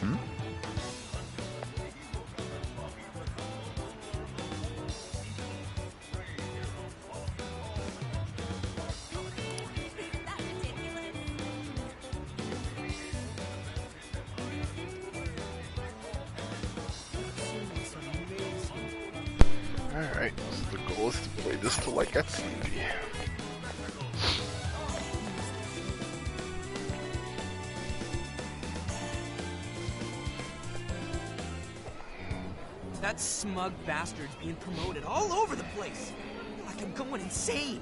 Hmm? Alright, so the goal is to play this to like at Stevie. That smug bastard's being promoted all over the place. Like I'm going insane.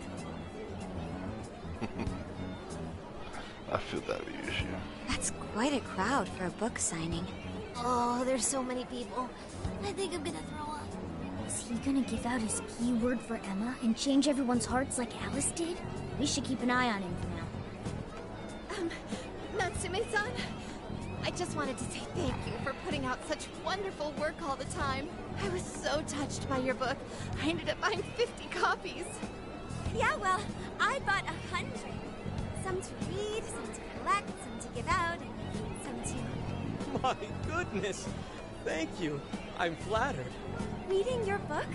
I feel that issue. That's quite a crowd for a book signing. Oh, there's so many people. I think I'm gonna throw up. Is he gonna give out his keyword for Emma and change everyone's hearts like Alice did? We should keep an eye on him for now. Natsume-san? I just wanted to say thank you for putting out such wonderful work all the time. I was so touched by your book. I ended up buying 50 copies. Yeah, well, I bought 100. Some to read, some to collect, some to give out, and some to... My goodness. Thank you. I'm flattered. Reading your book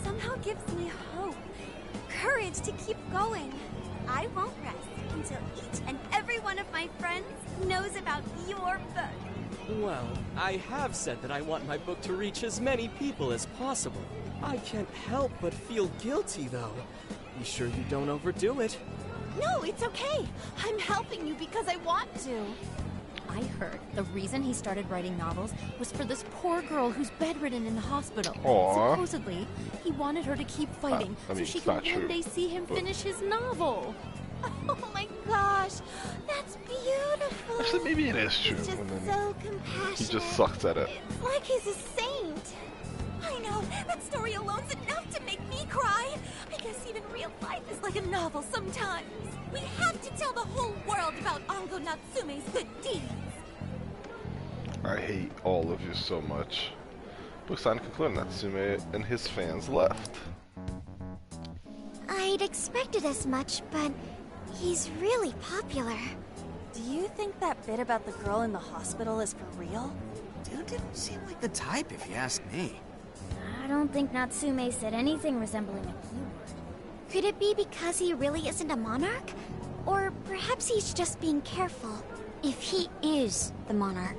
somehow gives me hope, courage to keep going. I won't rest until each and every one of my friends knows about your book. Well, I have said that I want my book to reach as many people as possible. I can't help but feel guilty, though. Be sure you don't overdo it. No, it's okay. I'm helping you because I want to. I heard the reason he started writing novels was for this poor girl who's bedridden in the hospital. Aww. Supposedly, he wanted her to keep fighting I mean, so she it's could not one true, day see him but- finish his novel. Oh my gosh, that's beautiful. Actually, maybe it is true. He's just and then so compassionate. he just sucks at it. It's like he's a saint. I know, that story alone's enough to make me cry. I guess even real life is like a novel sometimes. We have to tell the whole world about Ango Natsume's good deeds. I hate all of you so much. Book signing concluded. Natsume and his fans left. I'd expected as much, but he's really popular. Do you think that bit about the girl in the hospital is for real? Dude didn't seem like the type, if you ask me. I don't think Natsume said anything resembling a keyword. Could it be because he really isn't a monarch? Or perhaps he's just being careful. If he is the monarch,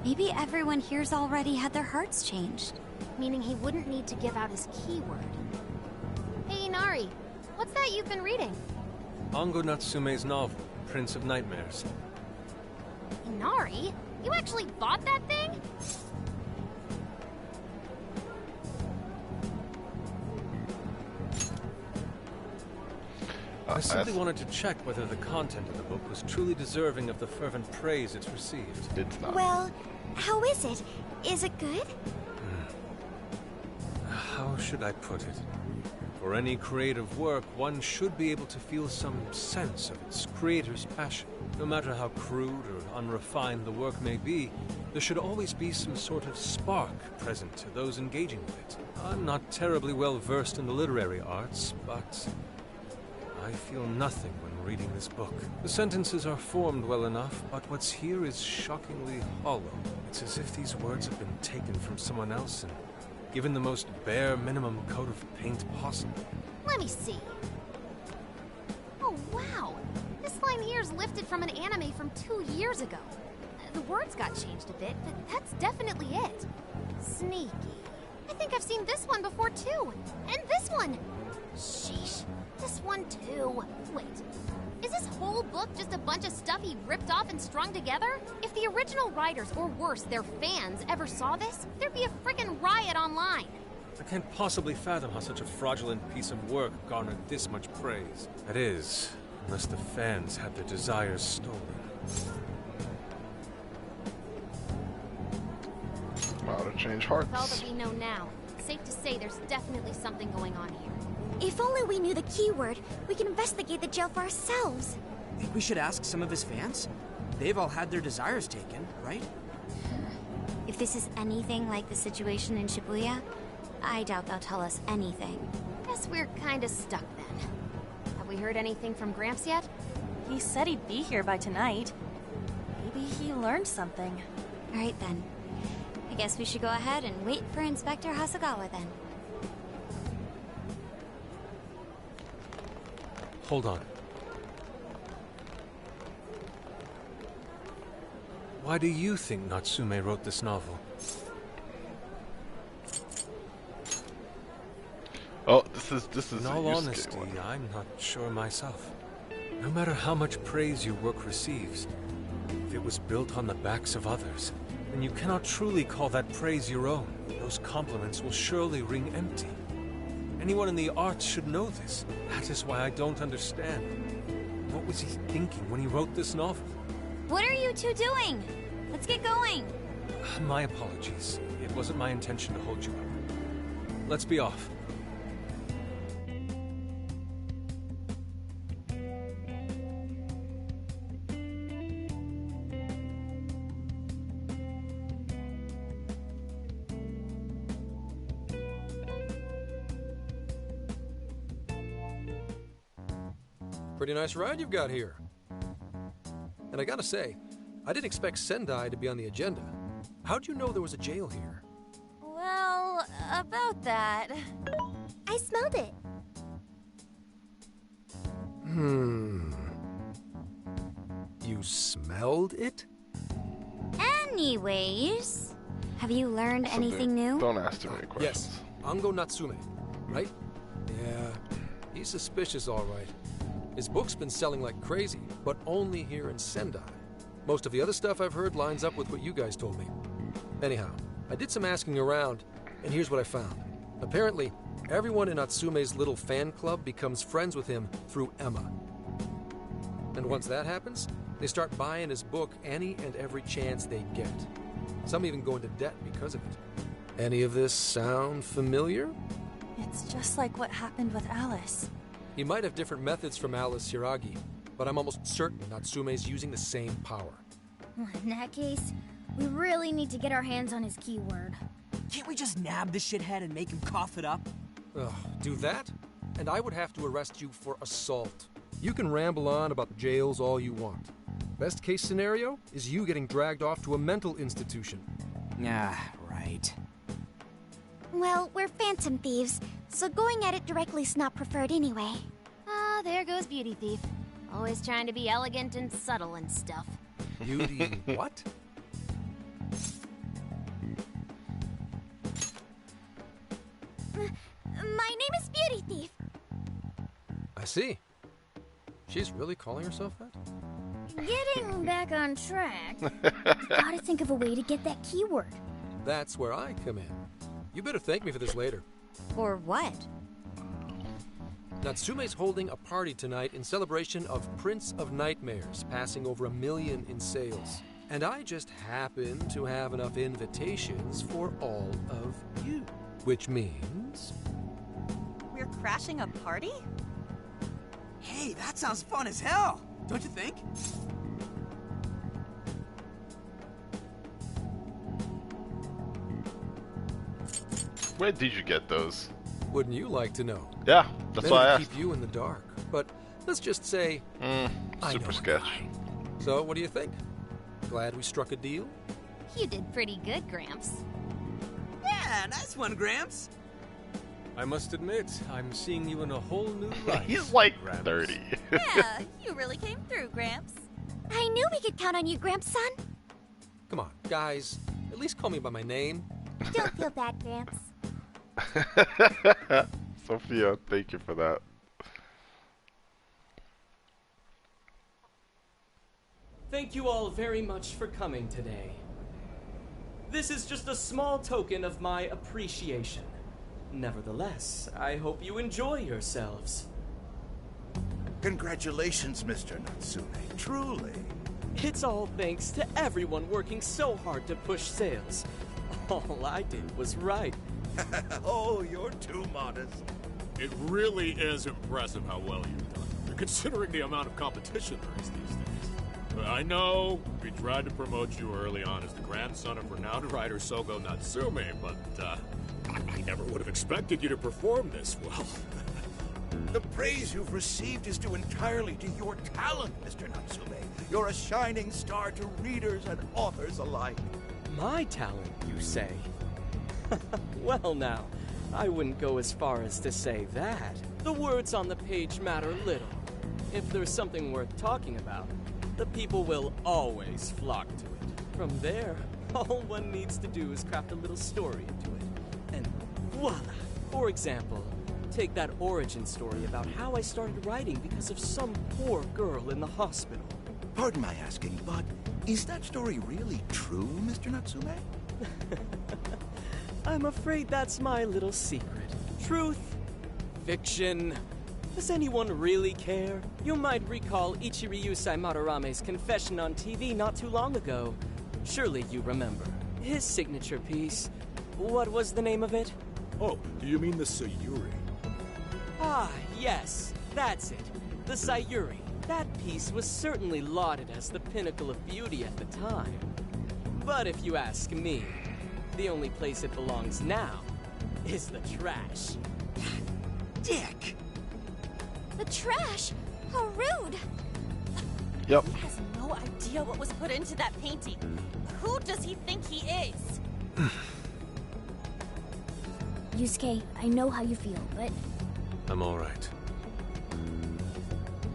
maybe everyone here's already had their hearts changed. Meaning he wouldn't need to give out his keyword. Hey, Inari, what's that you've been reading? Ango Natsume's novel, Prince of Nightmares. Inari? You actually bought that thing? I simply wanted to check whether the content of the book was truly deserving of the fervent praise it's received. It's not. Well, how is it? Is it good? How should I put it? For any creative work, one should be able to feel some sense of its creator's passion. No matter how crude or unrefined the work may be, there should always be some sort of spark present to those engaging with it. I'm not terribly well versed in the literary arts, but I feel nothing when reading this book. The sentences are formed well enough, but what's here is shockingly hollow. It's as if these words have been taken from someone else and given the most bare minimum coat of paint possible. Let me see. Oh, wow. This line here is lifted from an anime from 2 years ago. The words got changed a bit, but that's definitely it. Sneaky. I think I've seen this one before, too. And this one. Sheesh. This one, too. Wait. Is this whole book just a bunch of stuff he ripped off and strung together? If the original writers, or worse, their fans, ever saw this, there'd be a frickin' riot online. I can't possibly fathom how such a fraudulent piece of work garnered this much praise. That is, unless the fans had their desires stolen. Wow, to change With all that hearts. we know now, it's safe to say there's definitely something going on here. If only we knew the keyword, we can investigate the jail for ourselves. Think we should ask some of his fans? They've all had their desires taken, right? If this is anything like the situation in Shibuya, I doubt they'll tell us anything. Guess we're kinda stuck then. Have we heard anything from Gramps yet? He said he'd be here by tonight. Maybe he learned something. Alright then. I guess we should go ahead and wait for Inspector Hasagawa then. Hold on. Why do you think Natsume wrote this novel? Oh, this is In a all Yusuke honesty, one. I'm not sure myself. No matter how much praise your work receives, if it was built on the backs of others, then you cannot truly call that praise your own. Those compliments will surely ring empty. Anyone in the arts should know this. That is why I don't understand. What was he thinking when he wrote this novel? What are you two doing? Let's get going. My apologies. It wasn't my intention to hold you up. Let's be off. Pretty nice ride you've got here. And I gotta say, I didn't expect Sendai to be on the agenda. How'd you know there was a jail here? Well, about that. I smelled it. You smelled it? Anyways, have you learned Something- anything new? Don't ask too many questions. Yes, Ango Natsume, right? Yeah, he's suspicious all right. His book's been selling like crazy, but only here in Sendai. Most of the other stuff I've heard lines up with what you guys told me. Anyhow, I did some asking around, and here's what I found. Apparently, everyone in Natsume's little fan club becomes friends with him through Emma. And once that happens, they start buying his book any and every chance they get. Some even go into debt because of it. Any of this sound familiar? It's just like what happened with Alice. He might have different methods from Alice Hiragi, but I'm almost certain Natsume's using the same power. In that case, we really need to get our hands on his keyword. Can't we just nab the shithead and make him cough it up? Ugh, do that? And I would have to arrest you for assault. You can ramble on about jails all you want. Best case scenario is you getting dragged off to a mental institution. Ah, right. Well, we're phantom thieves, so going at it directly's not preferred anyway. Ah, there goes Beauty Thief. Always trying to be elegant and subtle and stuff. Beauty what? My name is Beauty Thief. I see. She's really calling herself that? Getting back on track, gotta think of a way to get that keyword. That's where I come in. You better thank me for this later. Or what? Natsume's holding a party tonight in celebration of Prince of Nightmares, passing over 1 million in sales. And I just happen to have enough invitations for all of you. Which means... We're crashing a party? Hey, that sounds fun as hell, don't you think? Where did you get those? Wouldn't you like to know? Yeah, that's Meant why I to asked. keep you in the dark. But let's just say... I know Super a sketch. guy. So, what do you think? Glad we struck a deal? You did pretty good, Gramps. Yeah, nice one, Gramps. I must admit, I'm seeing you in a whole new light. He's like Gramps. 30. Yeah, you really came through, Gramps. I knew we could count on you, Gramps-son. Come on, guys. At least call me by my name. Don't feel bad, Gramps. Sophia, thank you for that. Thank you all very much for coming today. This is just a small token of my appreciation. Nevertheless, I hope you enjoy yourselves. Congratulations, Mr. Natsume. Truly. It's all thanks to everyone working so hard to push sales. All I did was write. Oh, you're too modest. It really is impressive how well you've done, considering the amount of competition there is these days. I know we tried to promote you early on as the grandson of renowned writer Sogo Natsume, but I never would have expected you to perform this well. The praise you've received is due entirely to your talent, Mr. Natsume. You're a shining star to readers and authors alike. my talent, you say? Well now, I wouldn't go as far as to say that. The words on the page matter little. If there's something worth talking about, the people will always flock to it. From there, all one needs to do is craft a little story into it. And voila! For example, take that origin story about how I started writing because of some poor girl in the hospital. Pardon my asking, but is that story really true, Mr. Natsume? I'm afraid that's my little secret. Truth, fiction. Does anyone really care? You might recall Ichiryusai Madarame's confession on TV not too long ago. Surely you remember. His signature piece. What was the name of it? Oh, do you mean the Sayuri? Ah, yes. That's it. The Sayuri. That piece was certainly lauded as the pinnacle of beauty at the time. But if you ask me, the only place it belongs now is the trash. Dick! The trash? How rude! Yep. He has no idea what was put into that painting. Who does he think he is? Yusuke, I know how you feel, but I'm all right.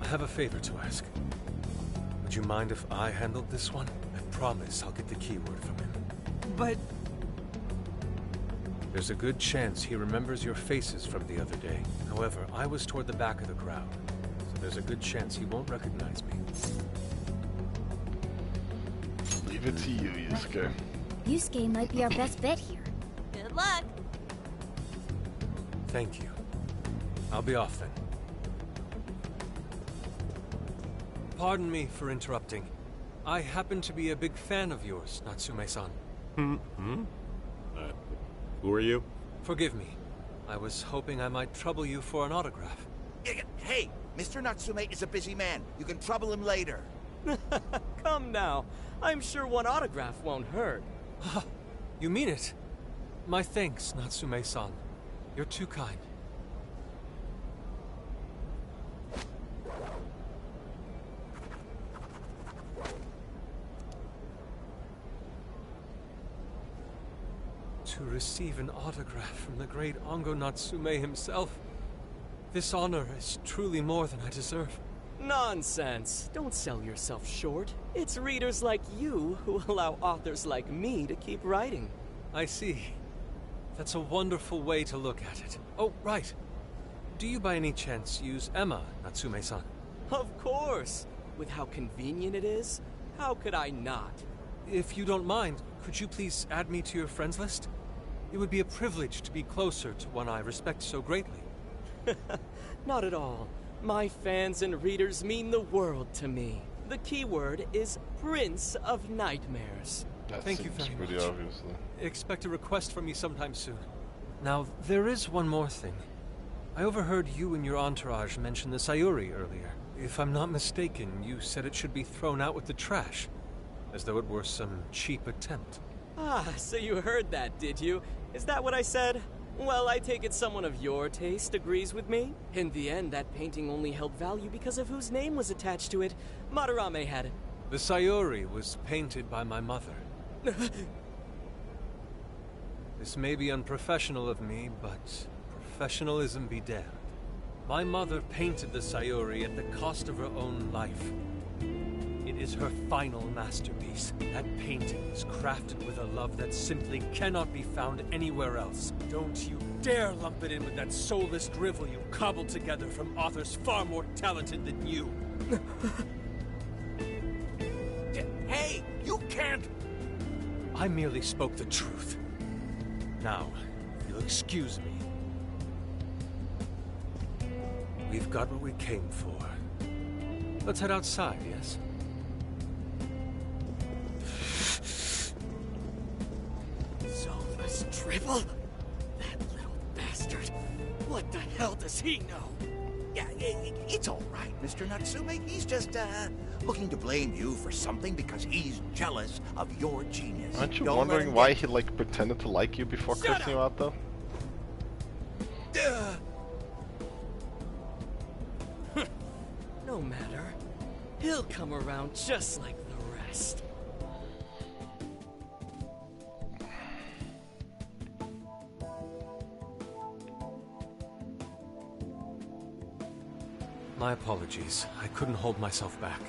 I have a favor to ask. Would you mind if I handled this one? I promise I'll get the keyword from him. But there's a good chance he remembers your faces from the other day. However, I was toward the back of the crowd, so there's a good chance he won't recognize me. Leave it to you, Yusuke. Yusuke might be our best bet here. Good luck. Thank you. I'll be off then. Pardon me for interrupting. I happen to be a big fan of yours, Natsume-san. Who are you? Forgive me. I was hoping I might trouble you for an autograph. Hey, Mr. Natsume is a busy man. You can trouble him later. come now. I'm sure one autograph won't hurt. You mean it? My thanks, Natsume-san. You're too kind. To receive an autograph from the great Ongo Natsume himself. This honor is truly more than I deserve. Nonsense. Don't sell yourself short. It's readers like you who allow authors like me to keep writing. I see. That's a wonderful way to look at it. Oh, right. Do you by any chance use Emma, Natsume-san? Of course. With how convenient it is, how could I not? If you don't mind, could you please add me to your friends list? It would be a privilege to be closer to one I respect so greatly. Not at all. My fans and readers mean the world to me. The keyword is Prince of Nightmares. Thank you very pretty much. obviously. Expect a request from me sometime soon. Now, there is one more thing. I overheard you and your entourage mention the Sayuri earlier. If I'm not mistaken, you said it should be thrown out with the trash, as though it were some cheap attempt. Ah, so you heard that, did you? Is that what I said? Well, I take it someone of your taste agrees with me. In the end, that painting only held value because of whose name was attached to it. Madarame had it. The Sayuri was painted by my mother. This may be unprofessional of me, but professionalism be damned. My mother painted the Sayuri at the cost of her own life. It is her final masterpiece. That painting is crafted with a love that simply cannot be found anywhere else. Don't you dare lump it in with that soulless drivel you cobbled together from authors far more talented than you. Hey, you can't... I merely spoke the truth. Now, if you'll excuse me. We've got what we came for. Let's head outside, yes? Soulless drivel? That little bastard. What the hell does he know? Yeah, it's all right, Mr. Natsume. He's just, looking to blame you for something because he's jealous of your genius. Aren't you Don't let wondering him why get- he, like, pretended to like you before Shut cursing you out, though? No matter. He'll come around just like the rest. My apologies. I couldn't hold myself back.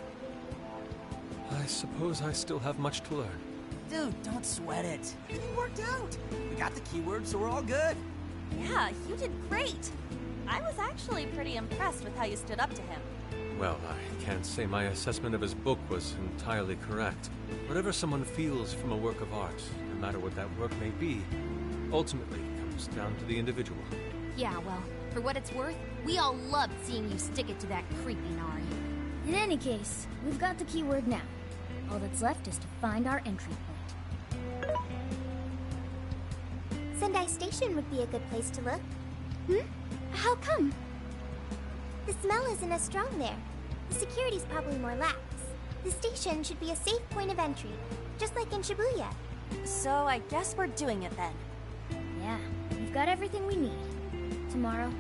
I suppose I still have much to learn. Dude, don't sweat it. Everything worked out. We got the keywords, so we're all good. Yeah, you did great. I was actually pretty impressed with how you stood up to him. Well, I can't say my assessment of his book was entirely correct. Whatever someone feels from a work of art, no matter what that work may be, ultimately comes down to the individual. Yeah, well, for what it's worth, we all loved seeing you stick it to that creepy Nari. In any case, we've got the keyword now. All that's left is to find our entry point. Sendai Station would be a good place to look. How come? The smell isn't as strong there. The security's probably more lax. The station should be a safe point of entry, just like in Shibuya. So I guess we're doing it then. Yeah, we've got everything we need. Tomorrow,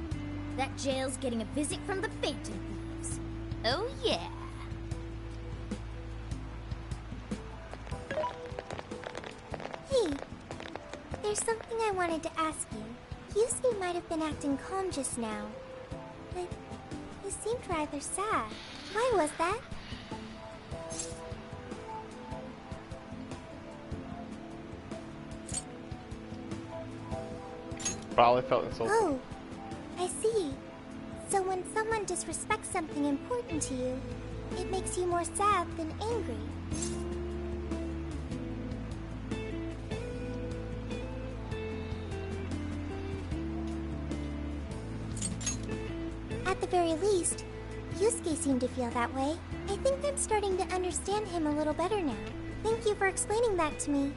that jail's getting a visit from the Phantom Thieves. Oh yeah. Hey, there's something I wanted to ask you. Yusuke might have been acting calm just now, but he seemed rather sad. Why was that? Probably felt insulted. Oh, I see. So when someone disrespects something important to you, it makes you more sad than angry. At the very least, Yusuke seemed to feel that way. I think I'm starting to understand him a little better now. Thank you for explaining that to me.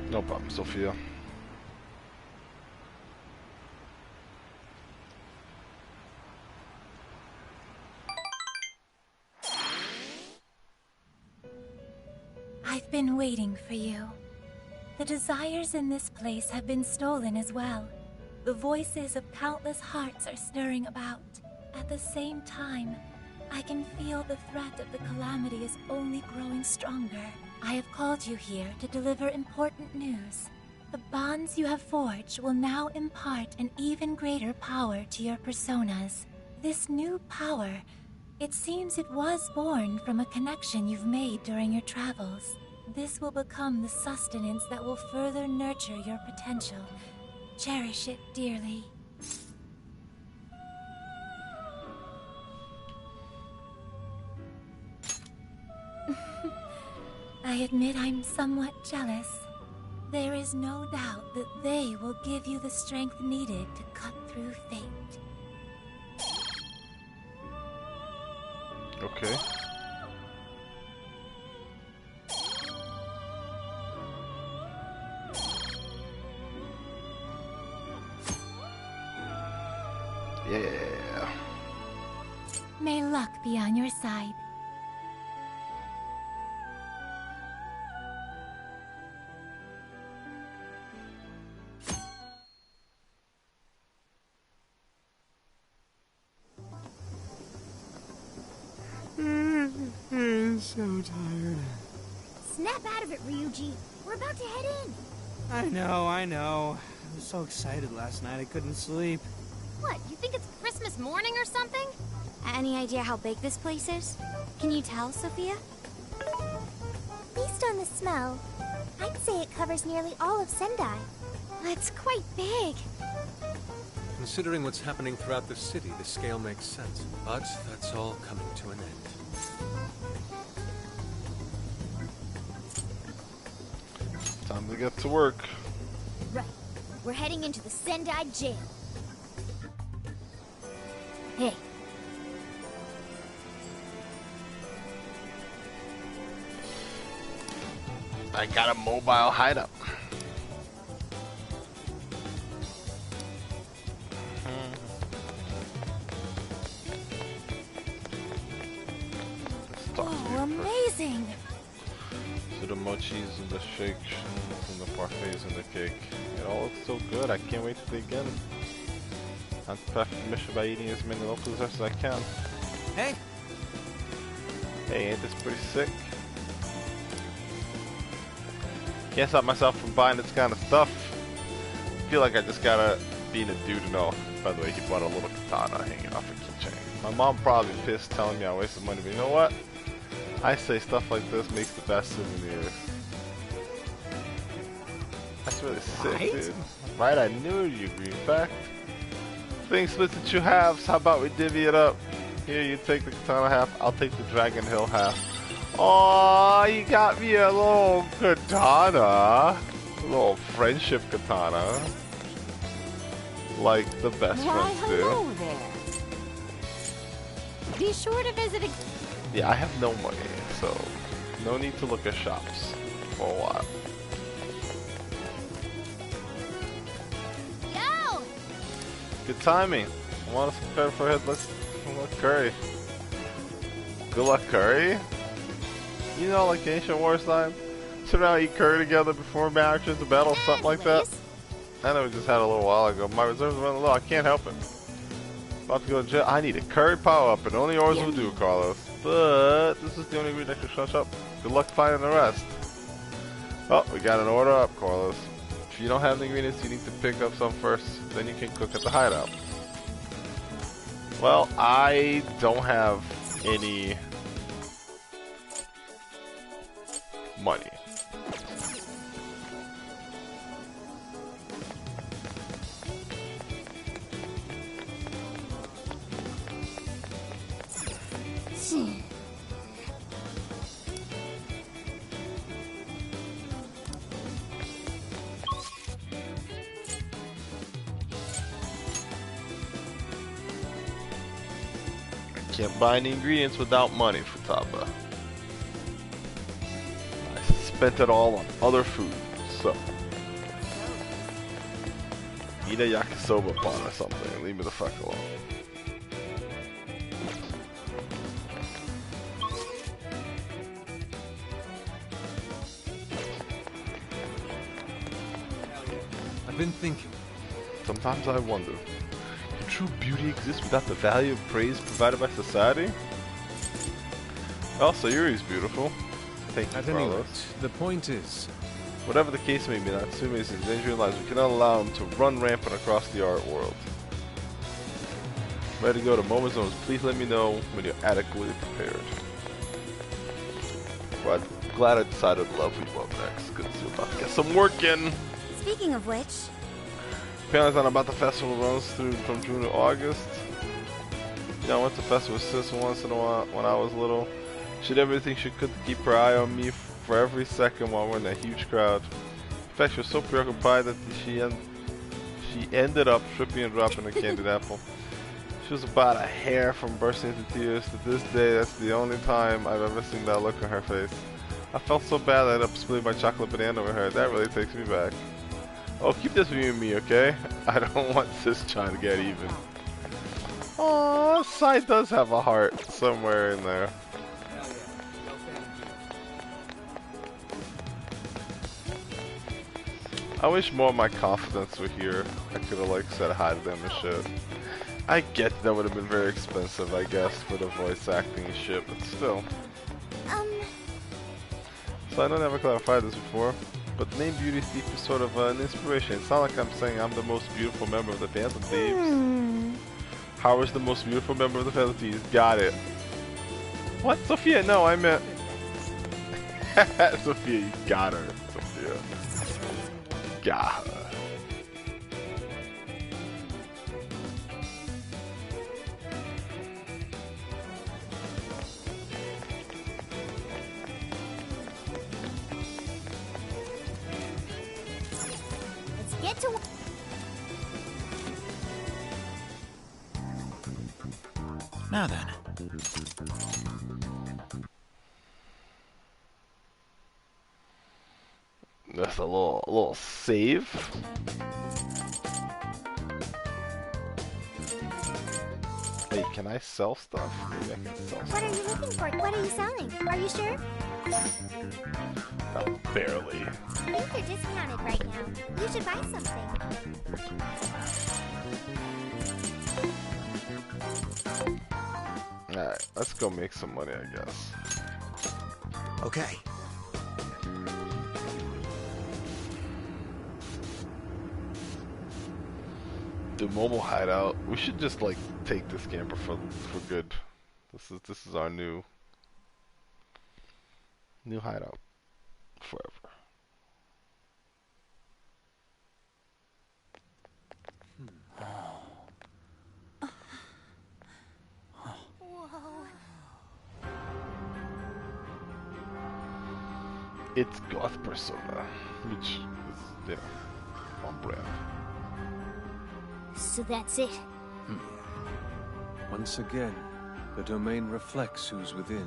No problem, Sophia. I've been waiting for you. The desires in this place have been stolen as well. The voices of countless hearts are stirring about. At the same time, I can feel the threat of the calamity is only growing stronger. I have called you here to deliver important news. The bonds you have forged will now impart an even greater power to your personas. This new power, it seems it was born from a connection you've made during your travels. This will become the sustenance that will further nurture your potential. Cherish it dearly. I admit I'm somewhat jealous. There is no doubt that they will give you the strength needed to cut through fate. Okay. Yeah. May luck be on your side. I'm so tired. Snap out of it, Ryuji. We're about to head in. I know. I was so excited last night I couldn't sleep. What, you think it's Christmas morning or something? Any idea how big this place is? Can you tell, Sophia? Based on the smell, I'd say it covers nearly all of Sendai. That's quite big. Considering what's happening throughout the city, the scale makes sense. But that's all coming to an end. Time to get to work. Right. We're heading into the Sendai jail. Hey. I got a mobile hideout. Oh, amazing! So the mochis and the shakes and the parfaits and the cake. It all looks so good. I can't wait to dig in. I'm perfect mission by eating as many local desserts as I can. Hey! Hey, ain't this pretty sick? Can't stop myself from buying this kind of stuff. I feel like I just gotta be in a dude and all. By the way, he bought a little katana hanging off a keychain. My mom probably pissed telling me I wasted money, but you know what? I say stuff like this makes the best souvenirs. That's really sick, dude. Right, I knew you'd respect. Thing splits in 2 halves. How about we divvy it up? Here, you take the katana half. I'll take the Dragon Hill half. Oh, you got me a little katana. A little friendship katana. Like the best friends do. Hello there. Be sure to visit again. Yeah, I have no money, so no need to look at shops for a while. Yo! Good timing. I want us to prepare for headless. Good luck, Curry. Good luck, Curry? You know, like the ancient wars time? Sit around and eat curry together before marriages, the battle, something like that? I know we just had a little while ago. My reserves are running low. I can't help it. About to go to jail. I need a curry power up, and only yours will do, Carlos. But this is the only ingredient that can shut up. Good luck finding the rest. Oh, we got an order up, Carlos. If you don't have the ingredients, you need to pick up some first. Then you can cook at the hideout. Well, I don't have any money. Can't buy any ingredients without money, Futaba. I spent it all on other food, so eat a yakisoba pot or something and leave me the fuck alone. I've been thinking. Sometimes I wonder, can true beauty exist without the value of praise provided by society? Well, Sayuri's beautiful. Thank you, At any Carlos. rate, the point is, whatever the case may be, Natsume is in danger of lives. We cannot allow him to run rampant across the art world. Ready to go to Moment Zones. Please let me know when you're adequately prepared. Well, I'm glad I decided Lovely Love next. Good to see about to get some work in. Speaking of which, Apparently on about the festival runs through from June to August. You know, I went to festival sis once in a while when I was little. She did everything she could to keep her eye on me for every second while we're in that huge crowd. In fact, she was so preoccupied that she ended up tripping and dropping a candied apple. She was about a hair from bursting into tears. To this day, that's the only time I've ever seen that look on her face. I felt so bad I ended up splitting my chocolate banana with her. That really takes me back. Oh, keep this between you and me, okay? I don't want sis trying to get even. Oh, Sai does have a heart somewhere in there. I wish more of my confidence were here. I could have like said hi to them and shit. I get that would have been very expensive, I guess, for the voice acting and shit, but still. So I don't ever clarified this before, but the name Beauty Thief is sort of an inspiration. It's not like I'm saying I'm the most beautiful member of the Phantom Thieves. How is the most beautiful member of the Phantom Thieves? Got it. What? Sophia? No, I meant... Sophia, you got her. Sophia. Got her. get to... Now then. That's a little save. Hey, can I sell stuff? Maybe I can sell stuff. What are you looking for? What are you selling? Are you sure? Barely. I think they're discounted right now. You should buy something. Alright, let's go make some money, I guess. Okay. The mobile hideout. We should just like take this camper for good. This is our new hideout forever. It's goth persona, which is, you know, on brand. So that's it. Once again, the domain reflects who's within.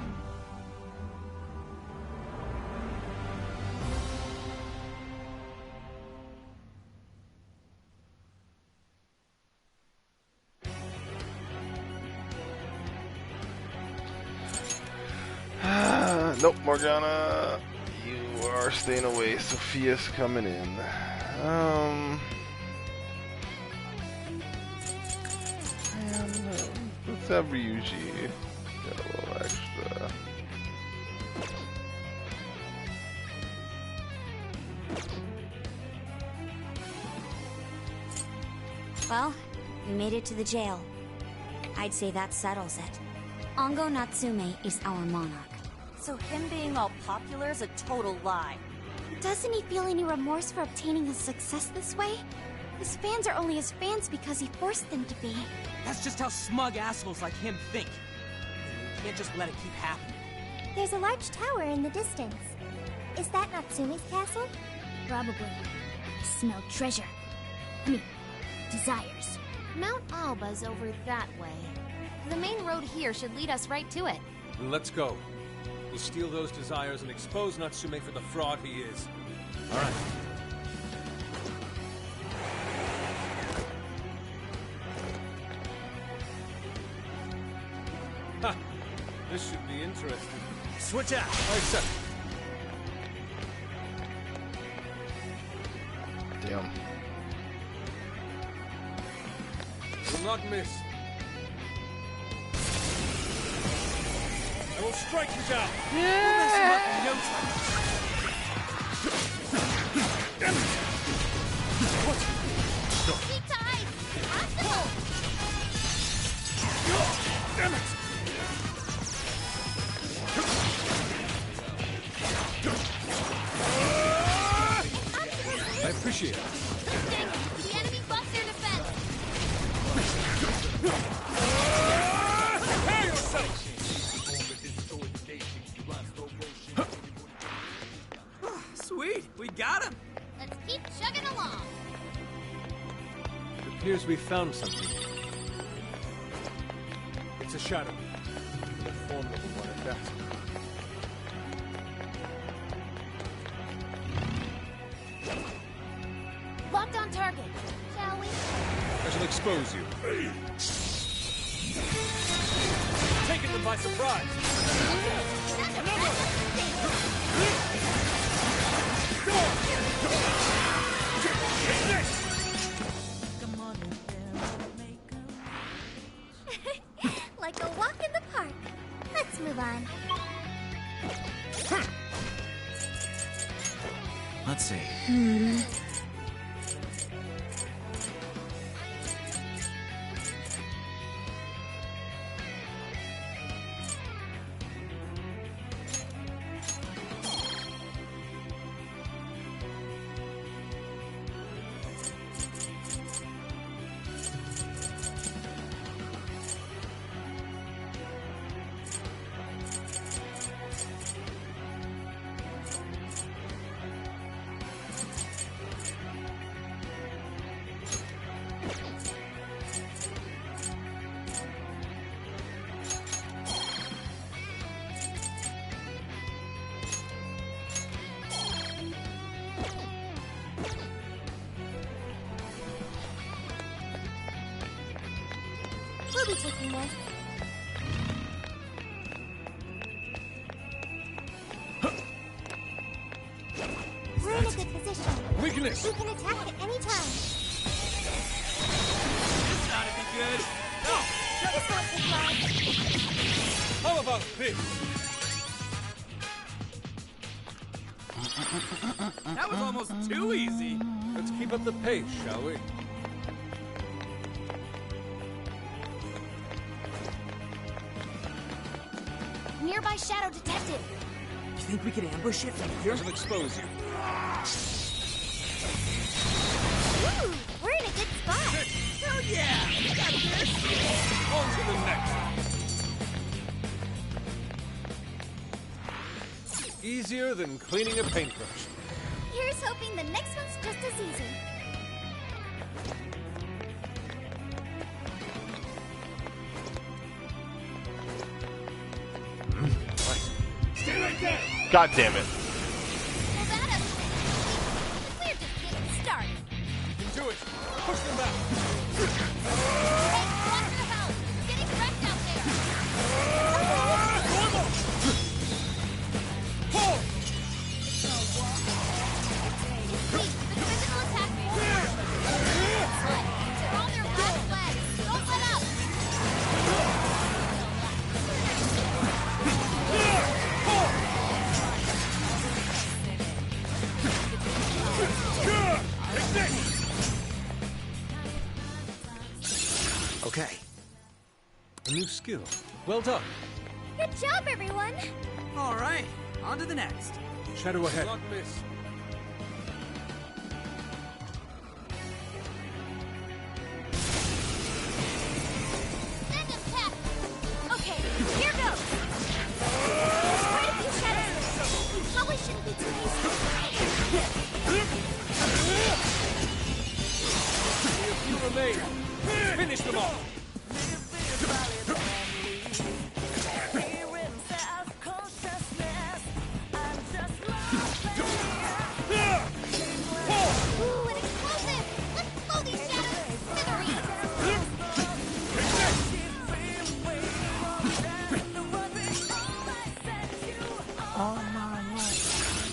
Nope, Morgana. You are staying away. Sophia's coming in. Let's have Ryuji get a little extra. Well, we made it to the jail. I'd say that settles it. Ongo Natsume is our monarch. So him being all popular is a total lie. Doesn't he feel any remorse for obtaining his success this way? His fans are only his fans because he forced them to be. That's just how smug assholes like him think. You can't just let it keep happening. There's a large tower in the distance. Is that Natsume's castle? Probably. Smell treasure. I mean, desires. Mount Alba's over that way. The main road here should lead us right to it. Let's go. We'll steal those desires and expose Natsume for the fraud he is. All right. Ha! This should be interesting. Switch out! I accept. Damn. Will not miss. I will strike you down. We'll mess him up in no time. Keep tight! Obstacle! Damn it! I appreciate it. Lifting! The enemy buffed their defense! Prepare yourself! Sweet, we got him! Let's keep chugging along! It appears we found something. It's a shadow. A formidable one at that. Locked on target, shall we? I shall expose you. Taking them by surprise. Like a walk in the park. Let's move on. Let's see. We'll be taking this. We're in a good position. Weakness! We can attack at any time. This ought to be good. No! This won't take long. How about this? That was almost too easy. Let's keep up the pace, shall we? shadow detected. You think we could ambush it from here? Doesn't expose you. Ooh, we're in a good spot. Hell yeah! We got this! On to the next. Easier than cleaning a paintbrush. Here's hoping the next one's just as easy. Stay right there! God damn it. Well, that doesn't make sense. We're just getting started. You can do it! Push them back! Hey, watch your health. You're getting wrecked out there. Normal! Pull! Please, the physical attack will work. They're on their last legs. Don't let up. Okay. A new skill. Well done. Good job, everyone. All right, on to the next. Shadow ahead. Not miss. Send him, Pep. Okay, here goes. There's quite a few shadows. We probably shouldn't be too hasty. Only a few remain. Finish them off! Ooh, an explosive. Let's blow these shadows to smithereens.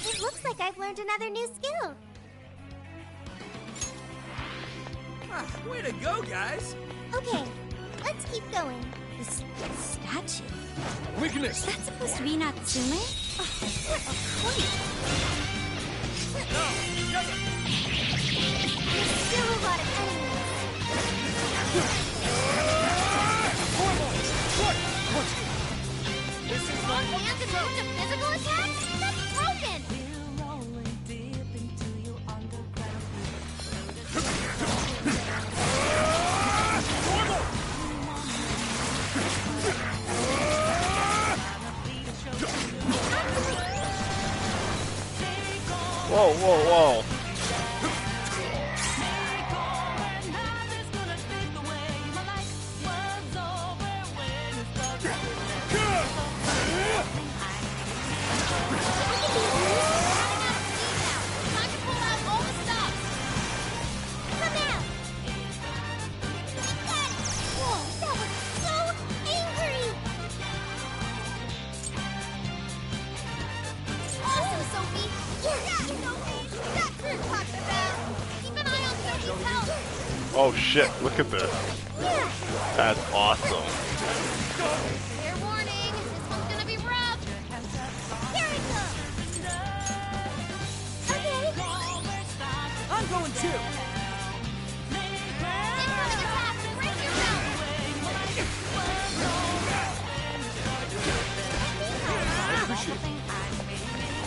It looks like I've learned another new skill. Way to go, guys! Okay, let's keep going. This statue. Weakness! Is that supposed to be Natsume? Oh, what a creep. There's still a lot of enemies. This is On hands immune to physical attacks? That's broken. Whoa, whoa, whoa. Time to pull out all the stops. Come out! Whoa, that was so angry! Awesome, Sophie. Yeah, Sophie. That's what we're talking about. Keep an eye on Sophie's health. Oh shit, look at this. Yeah! That's awesome. Fair warning. This one's gonna be rough. Here it comes! Okay. I'm going too! Incoming attack. Brace yourself.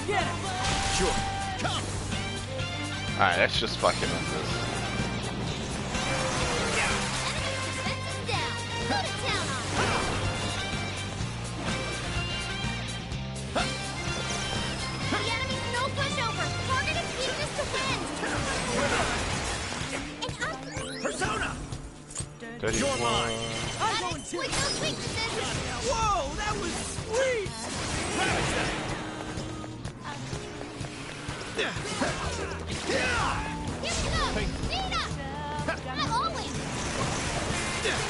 Get it! Sure. Come. Alright, let's just fucking with this. Enemy defenses down. Go to town on it. The enemy's no pushover. Targeted weakness to win. Persona! Dirty You're one. mine. I'm going too! Exploit those weaknesses. Whoa, that was sweet! Here we go. Nina. Not always. Damn.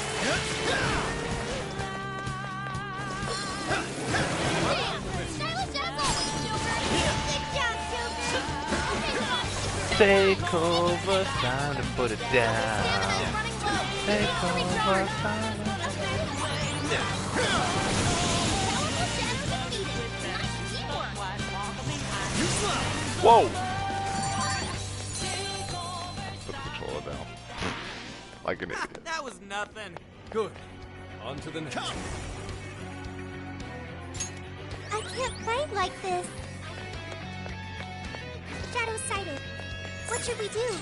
Stylish as always, Joker. Good job, Joker. Okay, Fox. Take over, time to put it down. Stamina's running low. Take over, Recharge. time. Powerful shadow defeated. Nice teamwork. Whoa! Put the controller down. Like an idiot. That was nothing. Good. On to the next. I can't fight like this. Shadow's sighted. What should we do?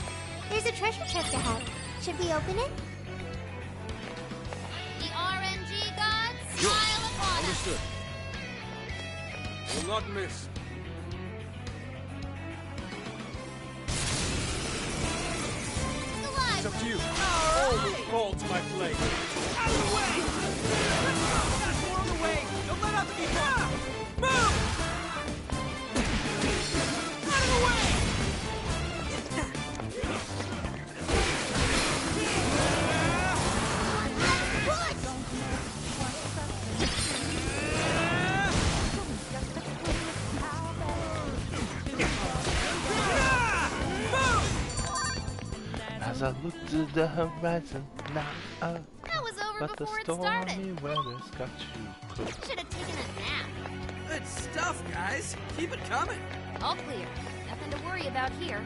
There's a treasure chest ahead. Should we open it? The RNG gods Yo, smile upon us. understood. Will not miss. Alive. It's up to you. All will fall to my blade. Out of the way! That's more on the way! Don't let out the people! Move! Out of the way! As I look to the horizon now, That was over but the before it stormy started. weather's got you close. Should have taken a nap. Good stuff, guys. Keep it coming. All clear. Nothing to worry about here.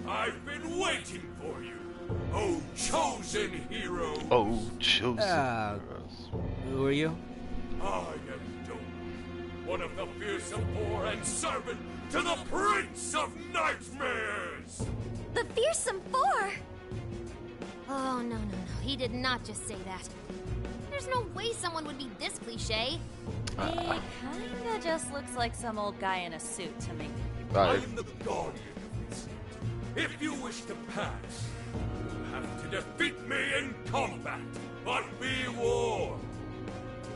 I've been waiting for you, oh chosen hero. Oh, chosen. Who are you? I am Doom, one of the fearsome four and servant to the Prince of Nightmares. The Fearsome Four! Oh, no. He did not just say that. There's no way someone would be this cliche. He kinda just looks like some old guy in a suit to me. I'm the guardian of this. If you wish to pass, you'll have to defeat me in combat. But be warned,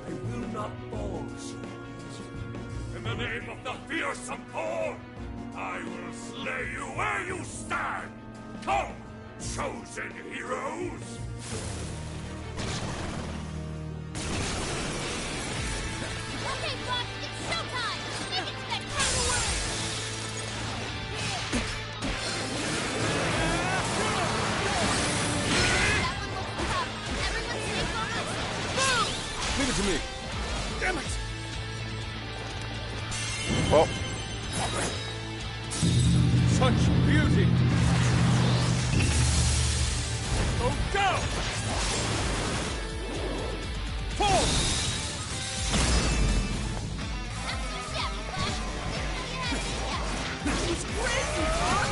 I will not fall so easily. In the name of the fearsome four, I will slay you where you stand. Come, chosen heroes. Okay, Buck, it's showtime! Make it to that kind of That one looks tough. Everyone stay focused. Leave it to me. Damn it! Well, Such beauty. Go down! Fall. He's crazy, Buck!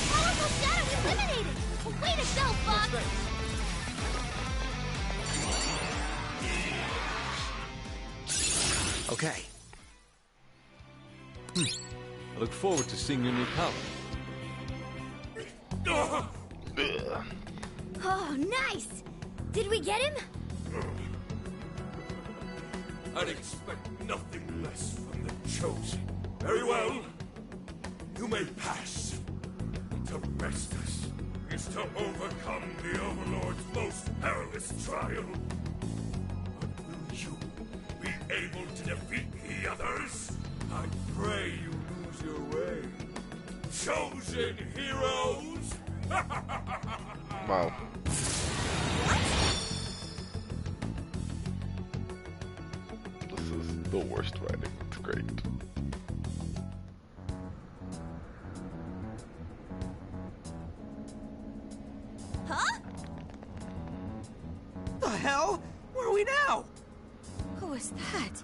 Powerful shadow eliminated! Way to go, Buck! Okay. I look forward to seeing your new power. Oh, nice! Did we get him? I'd expect nothing less from the chosen. Very well. You may pass. To best us is to overcome the Overlord's most perilous trial. But will you be able to defeat the others? I pray you lose your way. Chosen heroes! wow. This is the worst writing. It's great. Huh? The hell? Where are we now? Who was that?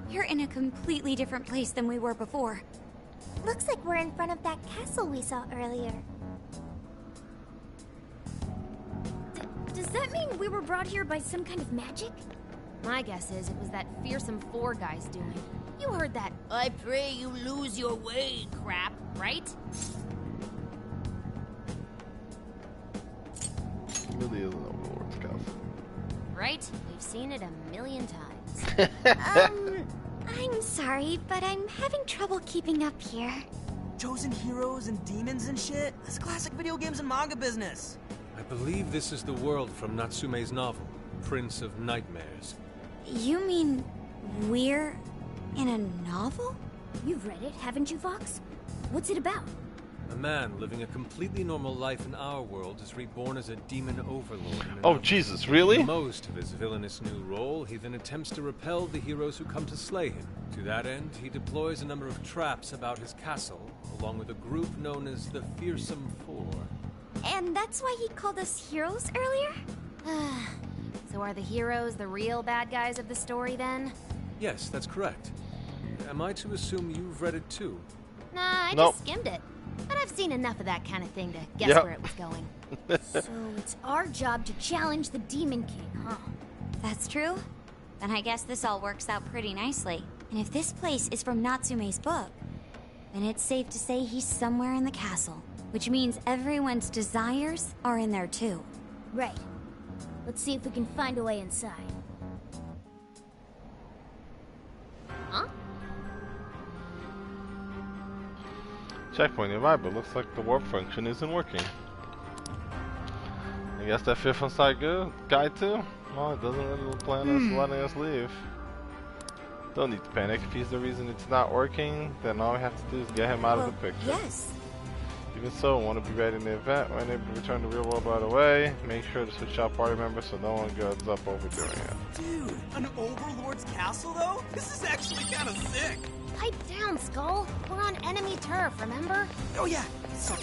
You're in a completely different place than we were before. Looks like we're in front of that castle we saw earlier. Does that mean we were brought here by some kind of magic? My guess is it was that fearsome four guy's doing. You heard that "I pray you lose your way" crap, right? Really is an Overlord's castle. Right? We've seen it a million times. I'm sorry, but I'm having trouble keeping up here. Chosen heroes and demons and shit? That's classic video games and manga business. I believe this is the world from Natsume's novel, Prince of Nightmares. You mean we're in a novel? You've read it, haven't you, Vox? What's it about? A man living a completely normal life in our world is reborn as a demon overlord. Oh, Jesus, really? In most of his villainous new role, he then attempts to repel the heroes who come to slay him. To that end, he deploys a number of traps about his castle, along with a group known as the Fearsome Four. And that's why he called us heroes earlier? So are the heroes the real bad guys of the story then? Yes, that's correct. Am I to assume you've read it too? Nah, I Nope. just skimmed it. But I've seen enough of that kind of thing to guess where it was going. So it's our job to challenge the Demon King, huh? That's true. Then I guess this all works out pretty nicely. And if this place is from Natsume's book, then it's safe to say he's somewhere in the castle. Which means everyone's desires are in there too. Right. Let's see if we can find a way inside. Huh? Checkpoint nearby, but looks like the warp function isn't working. I guess that fifth side guy too? Well, it doesn't really plan us letting us leave. Don't need to panic. If he's the reason it's not working, then all we have to do is get him out of the picture. Yes. Even so, want to be ready in the event. When able to return to the real world right away. Make sure to switch out party members so no one gets up overdoing it. Dude, an overlord's castle though? This is actually kind of sick. Pipe down, Skull. We're on enemy turf, remember? Oh yeah. Sorry.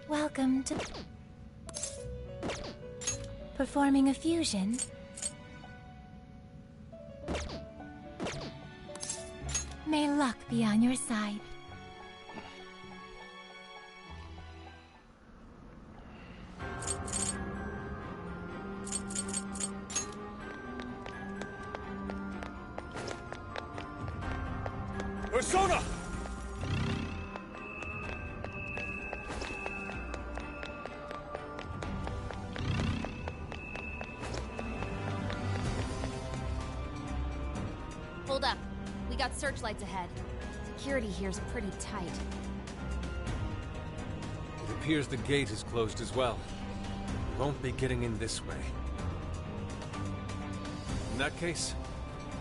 Welcome to performing a fusion. May luck be on your side. Persona! Hold up. We got searchlights ahead. Security here's pretty tight. It appears the gate is closed as well. We won't be getting in this way. In that case,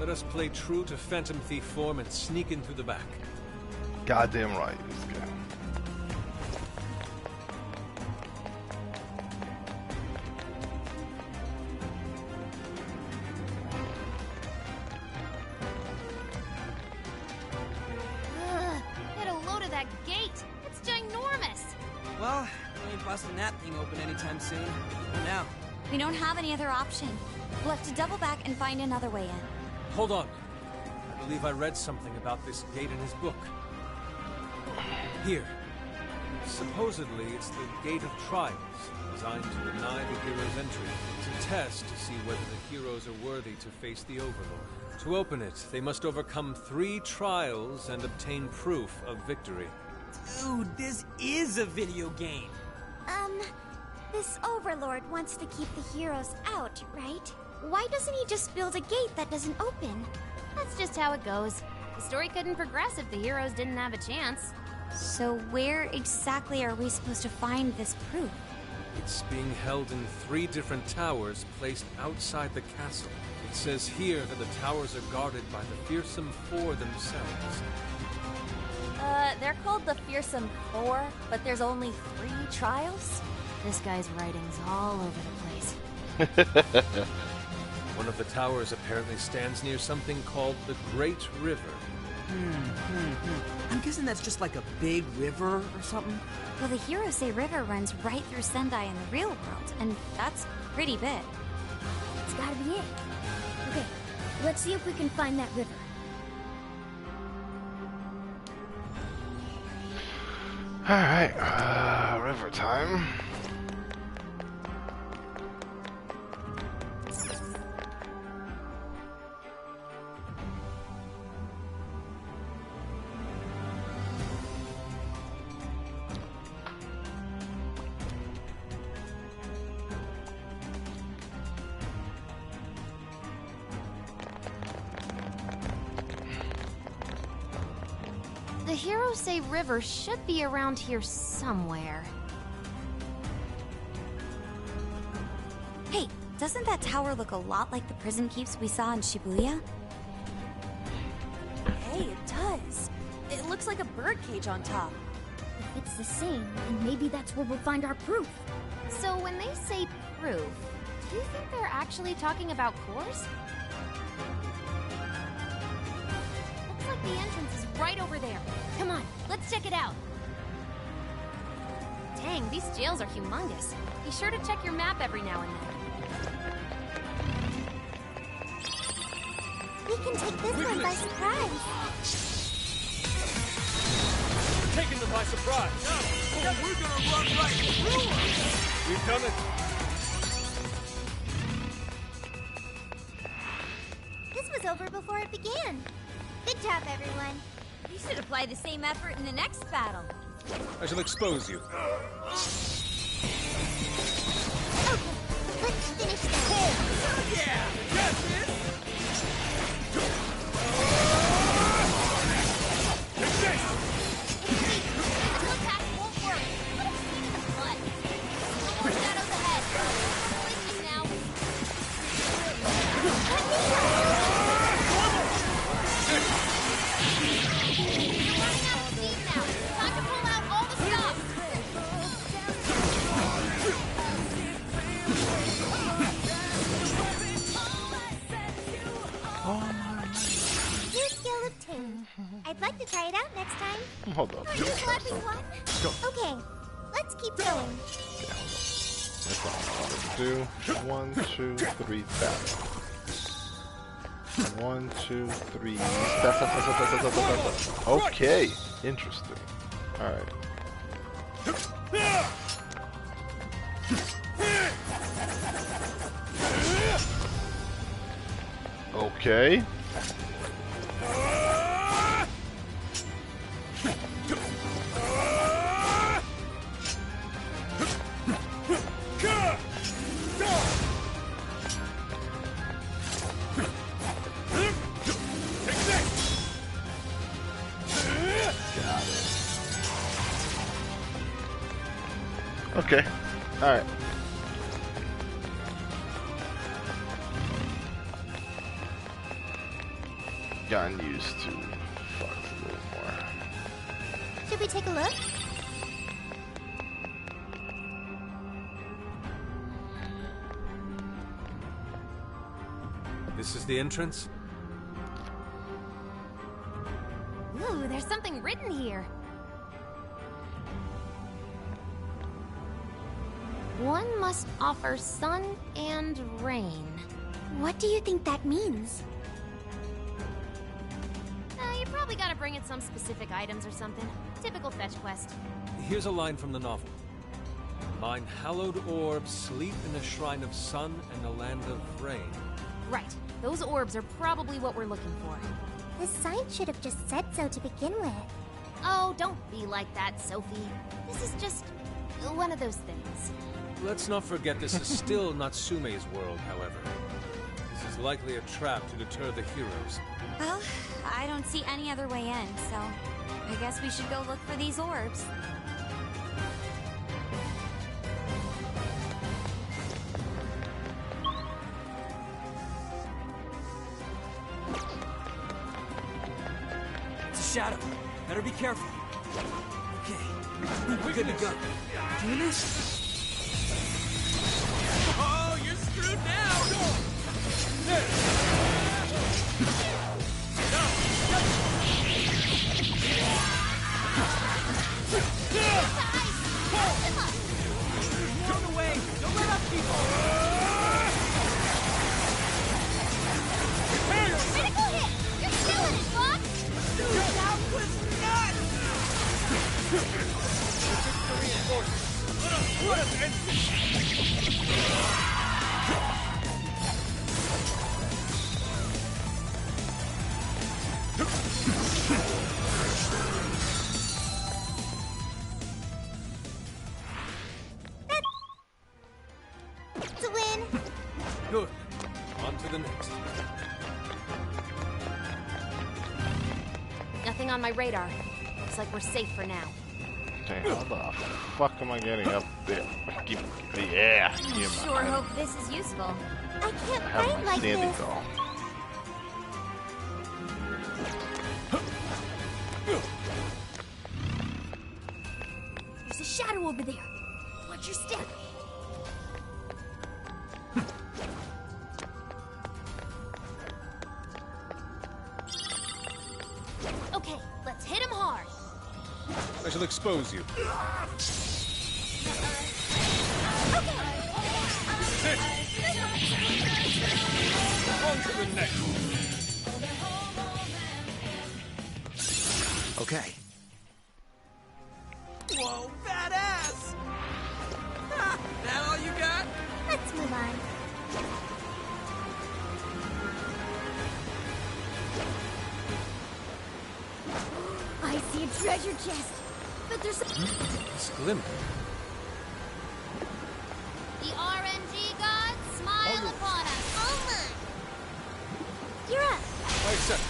let us play true to Phantom Thief form and sneak in through the back. Goddamn right, this guy. Get a load of that gate. It's ginormous. Well, we ain't busting that thing open anytime soon. For now. We don't have any other option. We'll have to double back and find another way in. Hold on. I believe I read something about this gate in his book. Here. Supposedly, it's the Gate of Trials, designed to deny the hero's entry, to test to see whether the heroes are worthy to face the Overlord. To open it, they must overcome 3 trials and obtain proof of victory. Dude, this is a video game. This Overlord wants to keep the heroes out, right? Why doesn't he just build a gate that doesn't open? That's just how it goes. The story couldn't progress if the heroes didn't have a chance. So where exactly are we supposed to find this proof? It's being held in 3 different towers placed outside the castle. It says here that the towers are guarded by the Fearsome Four themselves. They're called the Fearsome Four, but there's only 3 trials? This guy's writing's all over the place. One of the towers apparently stands near something called the Great River. I'm guessing that's just like a big river or something. Well, the heroes say river runs right through Sendai in the real world, and that's pretty big. It's gotta be it. Okay, let's see if we can find that river. Alright, river time. The heroes say river should be around here somewhere. Hey, doesn't that tower look a lot like the prison keeps we saw in Shibuya? like a birdcage on top. If it's the same, then maybe that's where we'll find our proof. So when they say proof, do you think they're actually talking about cores? Looks like the entrance is right over there. Come on, let's check it out. Dang, these jails are humongous. Be sure to check your map every now and then. We can take this one by surprise. Taking them by surprise. Oh, we're gonna run right through them. We've done it. This was over before it began. Good job, everyone. You should apply the same effort in the next battle. I shall expose you. Okay, let's finish that. Yeah, got this. Physical attack won't work. Put a pain in the butt. No more shadows ahead. Listening now. You're running out of steam now. Time to pull out all the stops. New skill obtained. I'd like to try it out next time. Hold up. Are you everyone? Go. Okay, let's keep going. That's all I wanted to do. 1, 2, 3, tap. 1, 2, 3. Tap. Okay, interesting. Alright. Okay. Okay. Alright. Gotten used to Fox a little more. Should we take a look? This is the entrance? Ooh, there's something written here. One must offer sun and rain. What do you think that means? You probably gotta bring in some specific items or something. Typical fetch quest. Here's a line from the novel. Mine hallowed orbs sleep in a shrine of sun and a land of rain. Right. Those orbs are probably what we're looking for. The sign should have just said so to begin with. Oh, don't be like that, Sophie. This is just one of those things. Let's not forget this is still Natsume's world, however. This is likely a trap to deter the heroes. Well, I don't see any other way in, so I guess we should go look for these orbs. It's a shadow. Better be careful. Okay, we're good to go. Doing this? Oh, you're screwed now! Thrown away! Don't let up, people! Critical hit! You're killing it, Fox! Dude, that was nuts! Let us end this! It's a win. Good. On to the next. Nothing on my radar. Looks like we're safe for now. Okay, how the fuck am I getting up there? Yeah. Sure hope this is useful. I can't I have fight my like sandy this. doll. shadow over there. Watch your step. Okay, let's hit him hard. I shall expose you. On to the next. Okay. Whoa, badass! Ha, that all you got? Let's move on. I see a treasure chest. But there's It's glimmering. The RNG gods smile upon us. Oh my! You're up. Wait a second.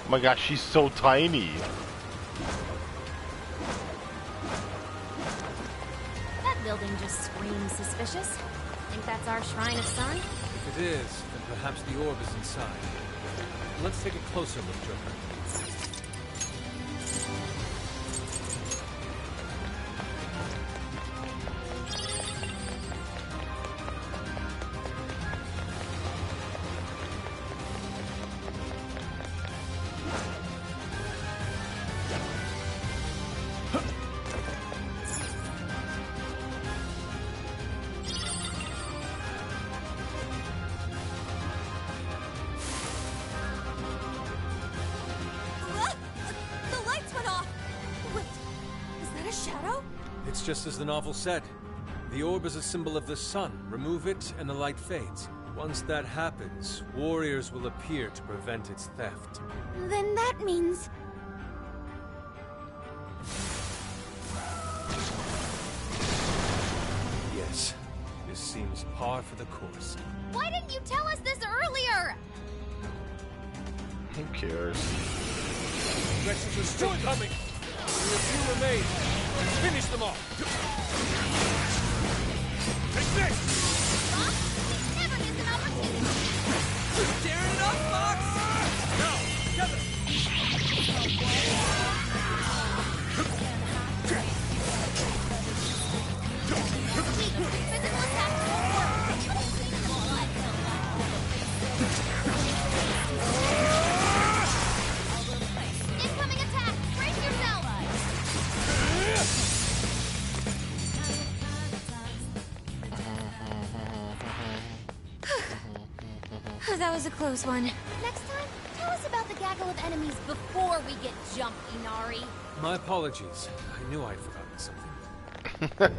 Oh my gosh, she's so tiny. That building just screams suspicious. Think that's our Shrine of Sun? If it is, then perhaps the orb is inside. Let's take a closer look, Joker. The lights went off! Wait, is that a shadow? It's just as the novel said. The orb is a symbol of the sun. Remove it, and the light fades. Once that happens, warriors will appear to prevent its theft. Then that means... Yes, this seems par for the course. Why didn't you tell us this earlier? Who cares? Wretches are still coming! Only a few remain. Let's finish them off! Take this! Fox, we never miss an opportunity. Tearing it up, Fox! Now, together! Physical attack won't work. Incoming attack! Brace yourself! That was a close one. Next time, tell us about the gaggle of enemies before we get jumped, Inari. My apologies. I knew I'd forgotten something.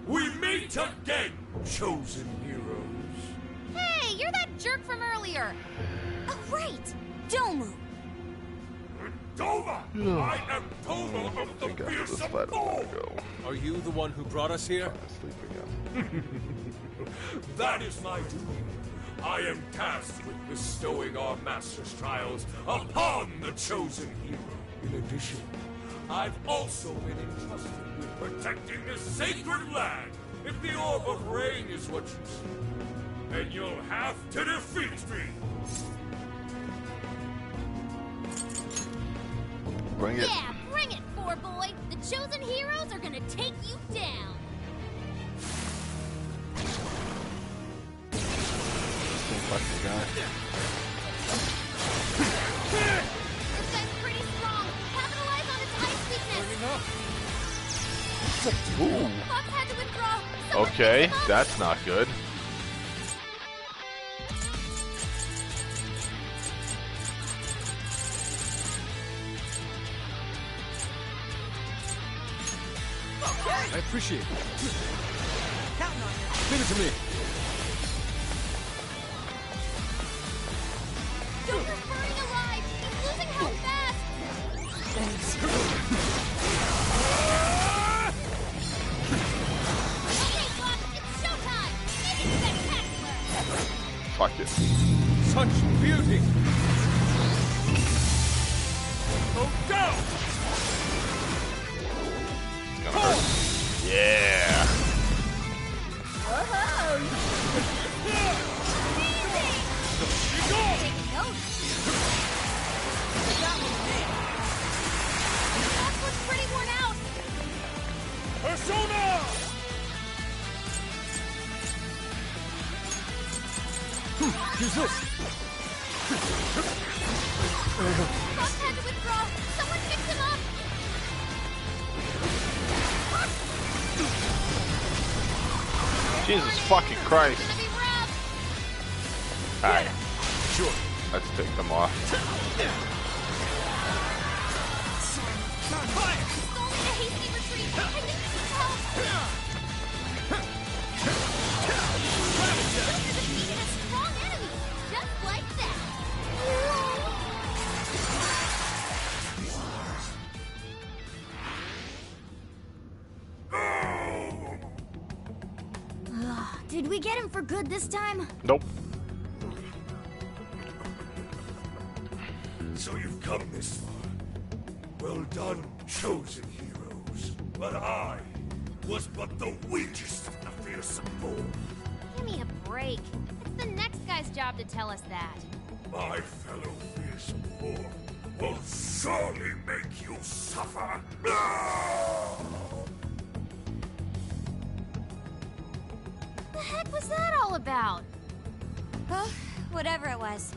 We meet again, chosen heroes. Hey, you're that jerk from earlier. Oh, right. Domu. Dova! I am Dova of I think the after this fearsome fight, I'm bull! gonna go Are you the one who brought us here? sleep again. That is my duty. I am tasked with bestowing our master's trials upon the chosen hero. In addition, I've also been entrusted with protecting this sacred land. If the Orb of Rain is what you see, then you'll have to defeat me. Bring it. Yeah, bring it, poor boy. The chosen heroes are gonna take you down. Fucking guy. This guy's pretty strong. Capitalize on its ice weakness. Ooh. Fox had to withdraw. Someone Okay, pick him up. that's not good. I appreciate it. Counting on you. Leave it to me. Joker's burning alive. He's losing health fast. Okay, Fox, it's showtime. Make it spectacular. Fuck it. Such beauty! Go down! It's gonna hurt. Yeah. Take notes. Here's this. Buck had to withdraw. Someone fix him up. Jesus fucking Christ. It's gonna be rough. Alright, Sure. let's take them off. Fire! It's only a hasty retreat. I think this is help. You defeated a strong enemy, just like that. Did we get him for good this time? Nope. So you've come this far. Well done, chosen heroes. But I was but the weakest of the fearsome four. Give me a break. It's the next guy's job to tell us that. My fellow fearsome four will surely make you suffer. The heck was that all about? Oh, whatever it was.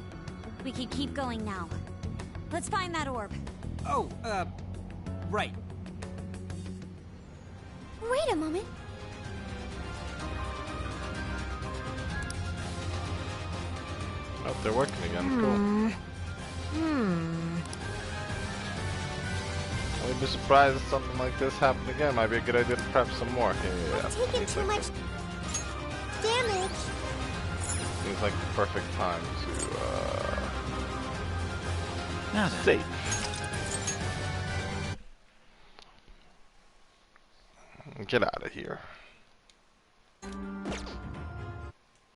We can keep going now. Let's find that orb. Oh, right. Wait a moment. Oh, they're working again. Cool. I would be surprised if something like this happened again. Might be a good idea to prep some more. Yeah, Taking too much damage. seems like the perfect time Now to then. save. Get out of here.